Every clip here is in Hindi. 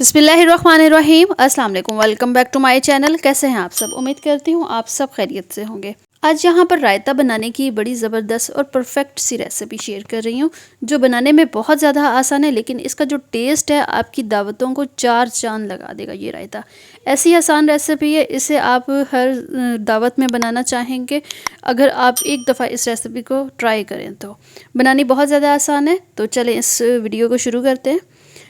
बिस्मिल्लाहिर्रहमानिर्रहीम। अस्सलाम वालेकुम, welcome back to my channel. कैसे हैं आप सब? उम्मीद करती हूँ आप सब खैरियत से होंगे। आज यहाँ पर रायता बनाने की बड़ी ज़बरदस्त और परफेक्ट सी रेसिपी शेयर कर रही हूँ, जो बनाने में बहुत ज़्यादा आसान है, लेकिन इसका जो टेस्ट है आपकी दावतों को चार चांद लगा देगा। ये रायता ऐसी आसान रेसिपी है, इसे आप हर दावत में बनाना चाहेंगे। अगर आप एक दफ़ा इस रेसिपी को ट्राई करें तो बनानी बहुत ज़्यादा आसान है। तो चलें इस वीडियो को शुरू करते हैं।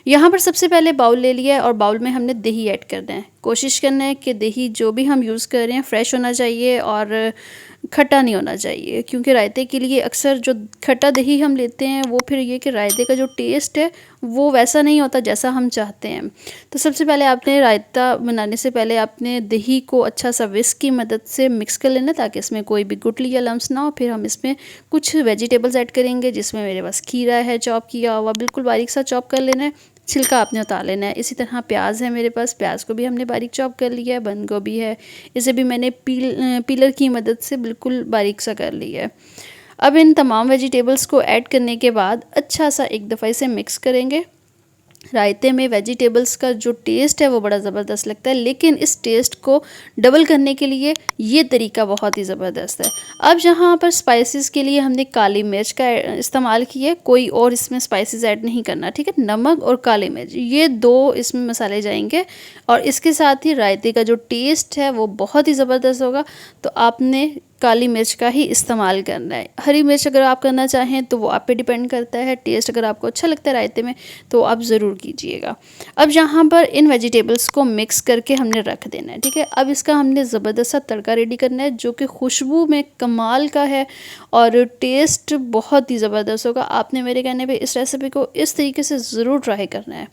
यहाँ पर सबसे पहले बाउल ले लिया है और बाउल में हमने दही ऐड करना है। कोशिश करना है कि दही जो भी हम यूज़ कर रहे हैं फ्रेश होना चाहिए और खट्टा नहीं होना चाहिए, क्योंकि रायते के लिए अक्सर जो खट्टा दही हम लेते हैं वो फिर ये कि रायते का जो टेस्ट है वो वैसा नहीं होता जैसा हम चाहते हैं। तो सबसे पहले आपने रायता बनाने से पहले आपने दही को अच्छा सा विस्क की मदद से मिक्स कर लेना, ताकि इसमें कोई भी गुठली या लम्स ना हो। फिर हम इसमें कुछ वेजिटेबल्स ऐड करेंगे, जिसमें मेरे पास खीरा है चॉप किया हुआ, बिल्कुल बारीक सा चॉप कर लेना है, छिलका आपने उतार लेना है। इसी तरह प्याज है मेरे पास, प्याज को भी हमने बारीक चॉप कर लिया है। बंद गोभी है, इसे भी मैंने पीलर की मदद से बिल्कुल बारीक सा कर लिया है। अब इन तमाम वेजिटेबल्स को ऐड करने के बाद अच्छा सा एक दफ़ा इसे मिक्स करेंगे। रायते में वेजिटेबल्स का जो टेस्ट है वो बड़ा ज़बरदस्त लगता है, लेकिन इस टेस्ट को डबल करने के लिए ये तरीका बहुत ही ज़बरदस्त है। अब यहाँ पर स्पाइसेस के लिए हमने काली मिर्च का इस्तेमाल किया है, कोई और इसमें स्पाइसेस ऐड नहीं करना, ठीक है। नमक और काली मिर्च ये दो इसमें मसाले जाएंगे, और इसके साथ ही रायते का जो टेस्ट है वो बहुत ही ज़बरदस्त होगा। तो आपने काली मिर्च का ही इस्तेमाल करना है। हरी मिर्च अगर आप करना चाहें तो वो आप पे डिपेंड करता है। टेस्ट अगर आपको अच्छा लगता है रायते में तो आप ज़रूर कीजिएगा। अब यहाँ पर इन वेजिटेबल्स को मिक्स करके हमने रख देना है, ठीक है। अब इसका हमने ज़बरदस्त सा तड़का रेडी करना है, जो कि खुशबू में कमाल का है और टेस्ट बहुत ही ज़बरदस्त होगा। आपने मेरे कहने पर इस रेसिपी को इस तरीके से ज़रूर ट्राई करना है।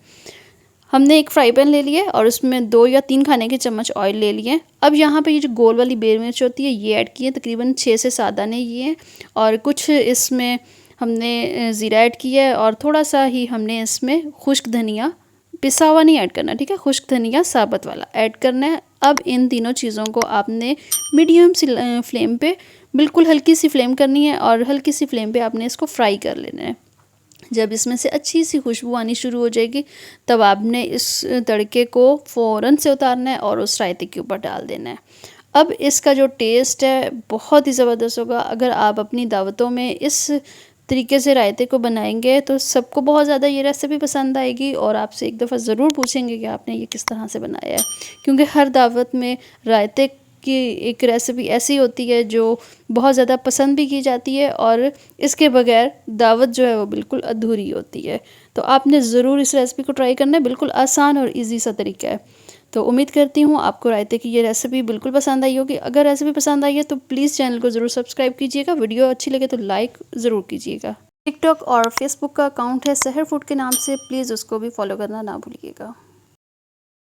हमने एक फ्राई पैन ले लिया और उसमें 2 या 3 खाने के चम्मच ऑयल ले लिए। अब यहाँ पे ये जो गोल वाली बेर मिर्च होती है ये ऐड की है, तकरीबन 6 से 7 दाने ये हैं, और कुछ इसमें हमने ज़ीरा ऐड किया है, और थोड़ा सा ही हमने इसमें खुश्क धनिया, पिसा हुआ नहीं ऐड करना, ठीक है, खुश्क धनिया साबुत वाला ऐड करना है। अब इन तीनों चीज़ों को आपने मीडियम सी फ्लेम पे, बिल्कुल हल्की सी फ्लेम करनी है, और हल्की सी फ्लेम पे आपने इसको फ्राई कर लेना है। जब इसमें से अच्छी सी खुशबू आनी शुरू हो जाएगी तब आपने इस तड़के को फ़ौरन से उतारना है और उस रायते के ऊपर डाल देना है। अब इसका जो टेस्ट है बहुत ही ज़बरदस्त होगा। अगर आप अपनी दावतों में इस तरीके से रायते को बनाएंगे तो सबको बहुत ज़्यादा ये रेसिपी पसंद आएगी, और आपसे एक दफ़ा ज़रूर पूछेंगे कि आपने ये किस तरह से बनाया है, क्योंकि हर दावत में रायते की एक रेसिपी ऐसी होती है जो बहुत ज़्यादा पसंद भी की जाती है, और इसके बगैर दावत जो है वो बिल्कुल अधूरी होती है। तो आपने ज़रूर इस रेसिपी को ट्राई करना है, बिल्कुल आसान और इजी सा तरीका है। तो उम्मीद करती हूँ आपको रायते की ये रेसिपी बिल्कुल पसंद आई होगी। अगर रेसिपी पसंद आई है तो प्लीज़ चैनल को ज़रूर सब्सक्राइब कीजिएगा। वीडियो अच्छी लगे तो लाइक ज़रूर कीजिएगा। टिकटॉक और फेसबुक का अकाउंट है सहर फूड के नाम से, प्लीज़ उसको भी फॉलो करना ना भूलिएगा।